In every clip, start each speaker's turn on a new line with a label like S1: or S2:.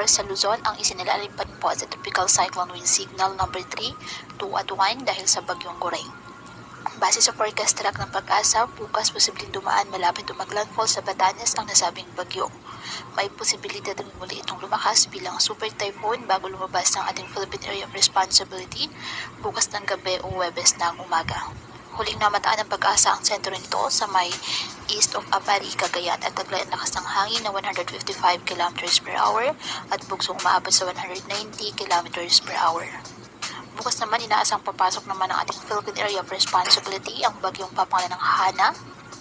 S1: sektor sa Luzon ang isinilalim pa rin po sa tropical cyclone wind signal number 3, 2 at 1 dahil sa bagyong Goreng. Base sa forecast track ng Pag-asa, bukas posibleng dumaan malapit o maglandfall sa Batanes ang nasabing bagyo. May posibilidad na muli itong lumakas bilang super typhoon bago lumabas ng ating Philippine Area of Responsibility bukas ng gabi o Huwebes ng umaga. Huling namataan ng Pag-asa ang sentro nito sa may east of Apari, Cagayan at taglay ang lakas ng hangin na 155 km per hour at bugsong umaabot sa 190 km per hour. Bukas naman inaasang papasok naman ng ating Philippine Area of Responsibility ang bagyong papangalan ng Hana.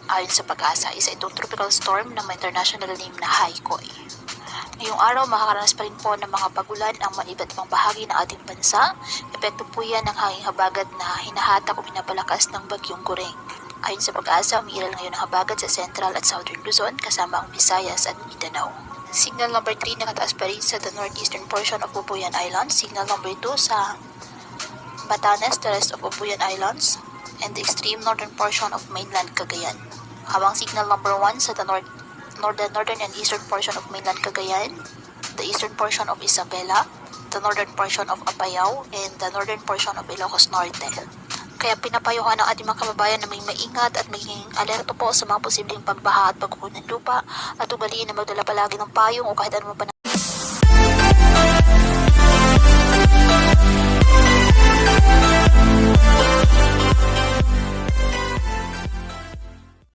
S1: Ayon sa Pag-asa, isa itong tropical storm na may international name na Haikoi. Ngayong araw, makakaranas pa rin po ng mga pagulan ang iba't ibang bahagi ng ating bansa. Epekto po yan ng hanging habagat na hinahatak o pinapalakas ng bagyong Goreng. Ayon sa Pag-asa, umiiral ngayon ang habagat sa Central at Southern Luzon kasama ang Visayas at Mindanao. Signal number 3 nakataas pa rin sa the northeastern portion of Bubuyan Islands. Signal number 2 sa Batanes, the rest of Bubuyan Islands, and the extreme northern portion of mainland Cagayan. Habang signal number 1 sa the northern and eastern portion of mainland Cagayan, the eastern portion of Isabela, the northern portion of Apayao, and the northern portion of Ilocos Norte. Kaya pinapayuhan ng ating mga kababayan na may maingat at maging alerto po sa mga posibleng pagbaha at pagkuho ng lupa at ugaliin na magdala palagi ng payong o kahit anong panahon.